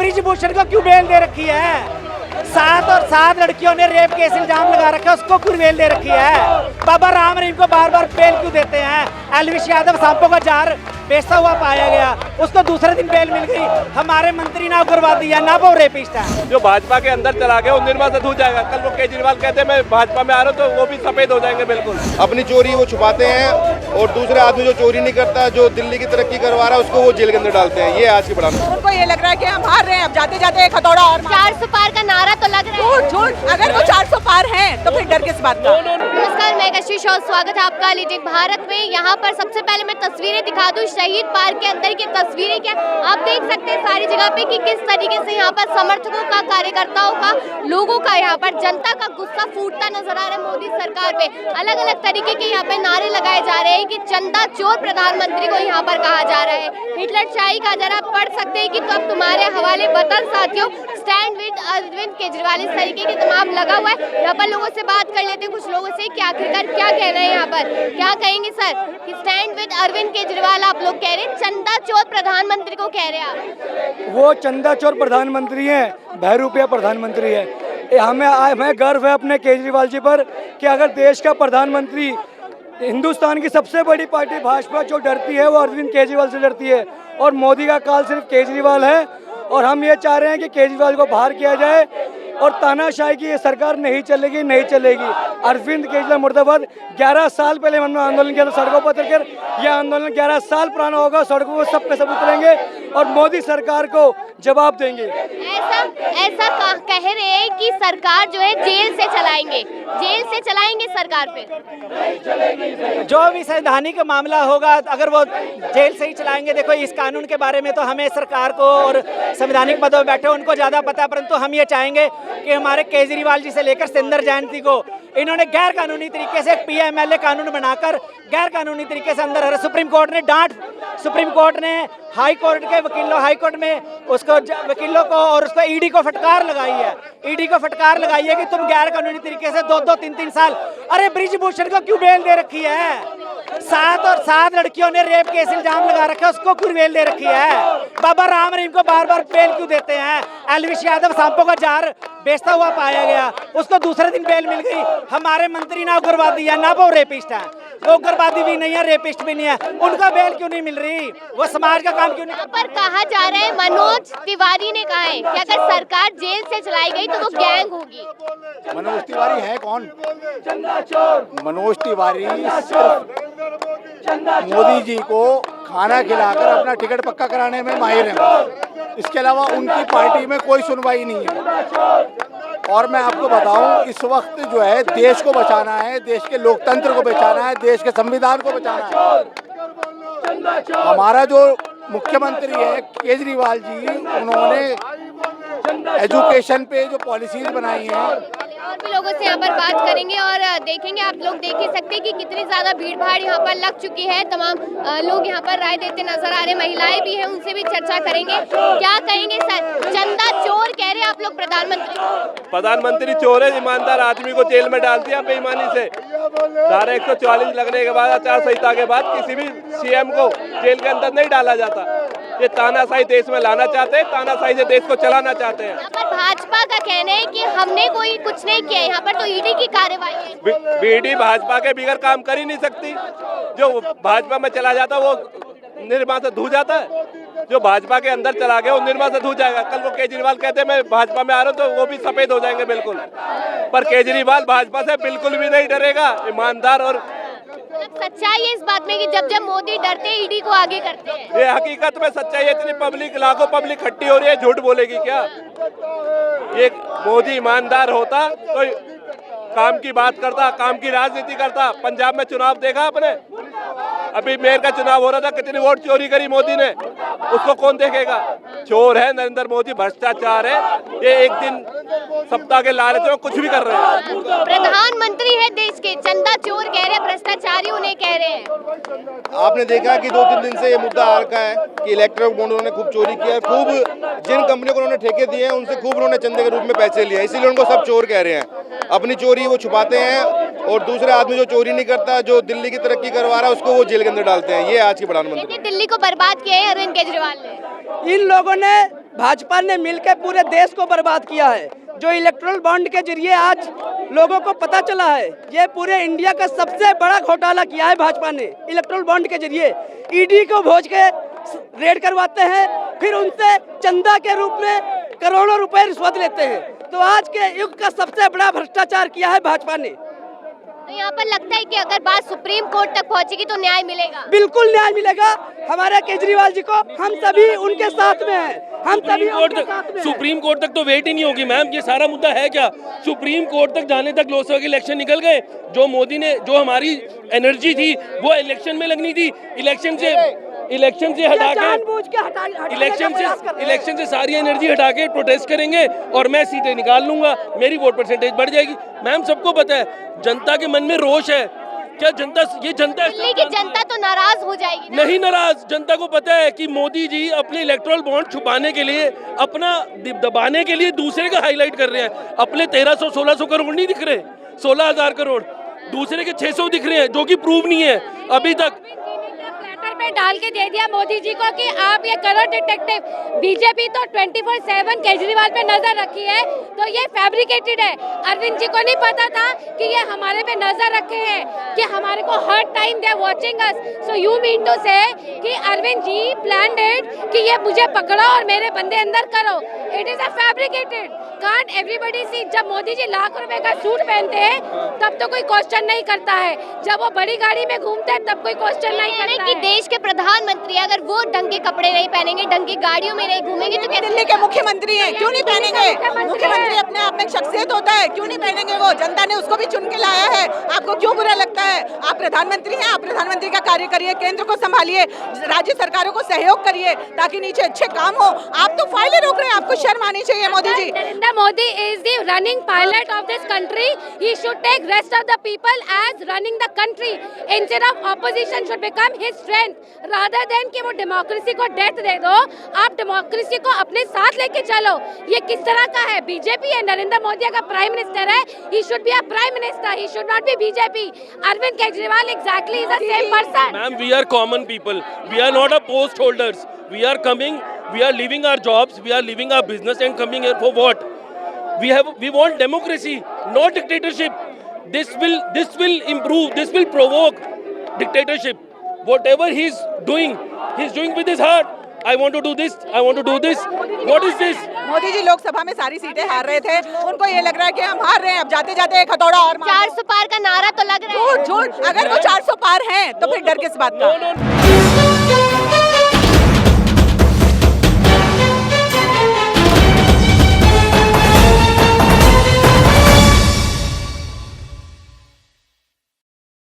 ब्रिजभूषण को क्यों बेल दे रखी है? 7 लड़कियों ने रेप केस इल्जाम लगा रखा है, उसको क्यों बेल दे रखी है? बाबा राम रहीम को बार बार बेल क्यों देते हैं? एलविश यादव सांपों का जार बेचता हुआ पाया गया, उसको दूसरे दिन बेल मिल गई। हमारे मंत्री ना उग्रवादी है ना वो रेपिस्ट है। जो भाजपा के अंदर चला गया वो निर्मा से धो जाएगा। कल वो केजरीवाल कहते हैं मैं भाजपा में आ रहा हूँ, तो वो भी सफेद हो जाएंगे बिल्कुल। अपनी चोरी वो छुपाते हैं और दूसरे आदमी जो चोरी नहीं करता, जो दिल्ली की तरक्की करवा रहा है, उसको वो जेल के अंदर डालते हैं। ये आज की बड़ा उनको ये लग रहा है कि हम हार रहे हैं, अब जाते जाते एक हथौड़ा और 400 पार का नारा तो लग रहा है। झूठ, अगर वो 400 पार हैं तो फिर डर किस बात का? नमस्कार, मैं कशिश और स्वागत है आपका लीजिंग भारत में। यहाँ पर सबसे पहले मैं तस्वीरें दिखा दूं शहीद पार्क के अंदर की तस्वीरें। क्या आप देख सकते हैं सारी जगह पे कि किस तरीके से यहाँ पर समर्थकों का, कार्यकर्ताओं का, लोगों का, यहाँ पर जनता का गुस्सा फूटता नजर आ रहा है मोदी सरकार पे। अलग अलग तरीके के यहाँ पे नारे लगाए जा रहे हैं कि चंदा चोर प्रधानमंत्री को यहाँ पर कहा जा रहा है। हिटलर शाही का जरा पढ़ सकते हैं कि तो अब तुम्हारे हवाले वतन साथियों, स्टैंड विद अरविंद केजरीवाल, इस तरीके के तमाम लगा हुआ है। यहाँ पर लोगों से बात कर लेते हैं कुछ लोगों से कि आखिरकार क्या कह रहे हैं यहाँ पर, क्या कहेंगे सर कि स्टैंड विद अरविंद केजरीवाल आप लोग कह रहे हैं, चंदा चोर प्रधानमंत्री को कह रहे हैं आप? वो चंदा चोर प्रधानमंत्री हैं, बहरूपिया प्रधानमंत्री है। हमें गर्व है अपने केजरीवाल जी पर कि अगर देश का प्रधानमंत्री, हिंदुस्तान की सबसे बड़ी पार्टी भाजपा जो डरती है वो अरविंद केजरीवाल से डरती है, और मोदी का काल सिर्फ केजरीवाल है। और हम ये चाह रहे हैं कि केजरीवाल को बाहर किया जाए और तानाशाही की ये सरकार नहीं चलेगी, नहीं चलेगी। अरविंद केजरीवाल मुर्दाबाद। 11 साल पहले हमने आंदोलन किया था सड़कों पर उतरकर, यह आंदोलन 11 साल पुराना होगा, सड़कों पर सब के सब उतरेंगे और मोदी सरकार को जवाब देंगे। ऐसा कह रहे हैं कि सरकार जो है जेल से चलाएंगे सरकार पे। जो भी संवैधानिक मामला होगा अगर वो जेल से ही चलाएंगे। देखो इस कानून के बारे में तो हमें सरकार को और संवैधानिक पदों पर बैठे उनको ज़्यादा पता है, परंतु हम ये चाहेंगे कि हमारे केजरीवाल जी से लेकर सिंदर जयंती को इन्होंने गैर कानूनी तरीके से एक PMLA कानून बनाकर गैर कानूनी तरीके से अंदर, सुप्रीम कोर्ट ने हाई कोर्ट के वकीलों, हाई कोर्ट में उसको वकीलों को और उसको ईडी को फटकार लगाई है कि तुम गैर कानूनी तरीके से 2-2, 3-3 साल। अरे ब्रिजभूषण को क्यों बेल दे रखी है? 7 लड़कियों ने रेप केस इल्जाम लगा रखा है, उसको क्यों बेल दे रखी है? बाबा राम रहीम को बार बार बेल क्यों देते हैं? एलविश यादव सांपों का जार बेचता हुआ पाया गया, उसको दूसरे दिन बेल मिल गई। हमारे मंत्री ना उग्रवादी है ना वो रेपिस्ट है। वो उग्रवादी भी नहीं है, रेपिस्ट भी नहीं है, उनका बेल क्यों नहीं मिल रही? वो समाज का काम क्यों नहीं? यहाँ पर कहा जा रहा है, मनोज तिवारी ने कहा है कि अगर सरकार जेल से चलाई गई तो वो गैंग होगी। मनोज तिवारी है कौन? मनोज तिवारी सिर्फ मोदी जी को खाना खिलाकर अपना टिकट पक्का कराने में माहिर है। इसके अलावा उनकी पार्टी में कोई सुनवाई नहीं है। और मैं आपको बताऊं, इस वक्त जो है देश को बचाना है, देश के लोकतंत्र को बचाना है, देश के संविधान को बचाना है। हमारा जो मुख्यमंत्री है केजरीवाल जी, उन्होंने एजुकेशन पे जो पॉलिसीज बनाई हैं। और भी लोगों से यहाँ पर बात करेंगे और देखेंगे। आप लोग देख ही सकते हैं कि कितनी ज्यादा भीड़ भाड़ यहाँ पर लग चुकी है। तमाम लोग यहाँ पर राय देते नजर आ रहे हैं, महिलाएं भी हैं, उनसे भी चर्चा करेंगे। क्या कहेंगे सर, चंदा चोर कह रहे हैं आप लोग प्रधानमंत्री चोर है, ईमानदार आदमी को जेल में डाल दिया बेईमानी से। धारा 144 लगने के बाद, आचार संहिता के बाद किसी भी CM को जेल के अंदर नहीं डाला जाता। ये तानाशाही देश में लाना चाहते हैं, तानाशाही से देश को चलाना चाहते हैं। यहाँ पर भाजपा का कहना है कि हमने कोई कुछ नहीं किया, यहाँ पर तो ईडी की कार्रवाई है। बीडी भाजपा के बिगड़ काम कर ही नहीं सकती। जो भाजपा में चला जाता वो निर्मा से धो जाता है, जो भाजपा के अंदर चला गया वो निर्मा से धो जाएगा। कल वो केजरीवाल कहते हैं मैं भाजपा में आ रहा हूँ, तो वो भी सफेद हो जाएंगे बिल्कुल। पर केजरीवाल भाजपा से बिल्कुल भी नहीं डरेगा, ईमानदार। और सच्चाई है इस बात में कि जब जब मोदी डरते हैं ईडी को आगे करते हैं। ये हकीकत में सच्चाई है। इतनी पब्लिक, लाखों पब्लिक इकट्ठी हो रही है, झूठ बोलेगी क्या? ये मोदी ईमानदार होता तो काम की बात करता, काम की राजनीति करता। पंजाब में चुनाव देखा आपने? अभी मेयर का चुनाव हो रहा था, कितनी वोट चोरी करी मोदी ने, उसको कौन देखेगा? चोर है नरेंद्र मोदी, भ्रष्टाचार है। ये एक दिन सप्ताह के लालच में कुछ भी कर रहे हैं। प्रधानमंत्री है देश के, चंदा चोर कह रहे हैं, भ्रष्टाचारी उन्हें कह रहे हैं। आपने देखा कि 2-3 दिन से ये मुद्दा आ रखा है कि इलेक्ट्रल बॉन्ड उन्होंने खूब चोरी किया है, खूब जिन कंपनियों को उन्होंने ठेके दिए हैं उनसे खूब उन्होंने चंदे के रूप में पैसे लिए, इसीलिए उनको सब चोर कह रहे हैं। अपनी चोरी वो छुपाते हैं और दूसरे आदमी जो चोरी नहीं करता, जो दिल्ली की तरक्की करवा रहा है, उसको वो जेल के अंदर डालते हैं। ये आज की प्रधानमंत्री। दिल्ली को बर्बाद किया है अरविंद केजरीवाल ने। इन लोगों ने भाजपा ने मिलकर पूरे देश को बर्बाद किया है। जो इलेक्ट्रल बॉन्ड के जरिए आज लोगों को पता चला है, ये पूरे इंडिया का सबसे बड़ा घोटाला किया है भाजपा ने। इलेक्ट्रल बॉन्ड के जरिए ईडी को भेज के रेड करवाते हैं, फिर उनसे चंदा के रूप में करोड़ों रुपए रिश्वत लेते हैं। तो आज के युग का सबसे बड़ा भ्रष्टाचार किया है भाजपा ने। तो यहाँ पर लगता है कि अगर बात सुप्रीम कोर्ट तक पहुँचेगी तो न्याय मिलेगा। बिल्कुल न्याय मिलेगा। हमारे केजरीवाल जी को हम सभी उनके साथ में हैं, हम सभी उनके साथ में हैं। सुप्रीम कोर्ट तक तो वेट ही नहीं होगी मैम। ये सारा मुद्दा है क्या? सुप्रीम कोर्ट तक जाने तक लोकसभा के इलेक्शन निकल गए। जो मोदी ने, जो हमारी एनर्जी थी वो इलेक्शन में लगनी थी, इलेक्शन से हटा के इलेक्शन से सारी एनर्जी हटा के प्रोटेस्ट करेंगे और मैं सीटें निकाल लूंगा, मेरी वोट परसेंटेज बढ़ जाएगी। मैम सबको पता है जनता के मन में रोष है। क्या जनता, ये जनता, दिल्ली की जनता तो नाराज हो जाएगी ना? नहीं नाराज। जनता को पता है कि मोदी जी अपने इलेक्टोरल बॉन्ड छुपाने के लिए, अपना दबाने के लिए दूसरे का हाईलाइट कर रहे हैं। अपने 1300-1600 करोड़ नहीं दिख रहे, 16,000 करोड़, दूसरे के 600 दिख रहे हैं, जो कि प्रूव नहीं है अभी तक। प्लेटर पे डाल के दे दिया मोदी जी को कि आप ये करो डिटेक्टिव। बीजेपी तो 24/7 केजरीवाल पे नजर रखी है, तो ये फैब्रिकेटेड है। अरविंद जी को नहीं पता था कि ये हमारे पे नजर रखे हैं, कि हमारे को हर time they watching us. So you mean to say कि अरविंद जी प्लान्ड इट कि ये मुझे पकड़ो और मेरे बंदे अंदर करो। It is a fabricated. Can't everybody see. जब मोदी जी लाख रुपए का सूट पहनते हैं तब तो कोई क्वेश्चन नहीं करता है, जब वो बड़ी गाड़ी में घूमते हैं तब कोई क्वेश्चन नहीं करता है। देश के प्रधानमंत्री अगर वो ढंग के कपड़े नहीं पहनेंगे, ढंग की गाड़ियों में नहीं घूमेंगे तो कैसे? दिल्ली के मुख्यमंत्री हैं, क्यों नहीं पहनेंगे? मुख्यमंत्री अपने आप में एक शख्सियत होता है, क्यों नहीं पहनेंगे? वो जनता ने उसको भी चुन के लाया है। आपको क्यों बुरा लगता है? आप प्रधानमंत्री हैं, आप प्रधानमंत्री का कार्य करिए, केंद्र को संभालिए, राज्य सरकारों को सहयोग करिए ताकि नीचे अच्छे काम हो। आप तो फाइलें रोक रहे हैं, आपको शर्म आनी चाहिए Modi ji. Narendra Modi is the running pilot of this country. He should take rest of the people as running the country. Instead of opposition should become his strength. Rather than कि वो डेमोक्रेसी को डेथ दे दो, आप डेमोक्रेसी को अपने साथ लेके चलो। ये किस तरह का है? बीजेपी है, नरेंद्र मोदी अगर प्राइम मिनिस्टर है, he should be a prime minister. He should not be BJP. Arvind Kejriwal exactly is the same person. Ma'am, we are common people. We are not a post holders. We are coming. We are leaving our jobs. We are leaving our business and coming here for what? We want democracy, not dictatorship. This will improve. This will provoke dictatorship. Whatever he's doing with his heart. I want to do this. I want to do this. What is this? Modi ji Lok Sabha में सारी सीटें हार रहे थे, उनको ये लग रहा है कि हम हार रहे हैं, अब जाते जाते एक हथौड़ा और 400 पार का नारा तो लग रहा है। झूठ। अगर वो 400 पार हैं तो फिर डर किस बात का?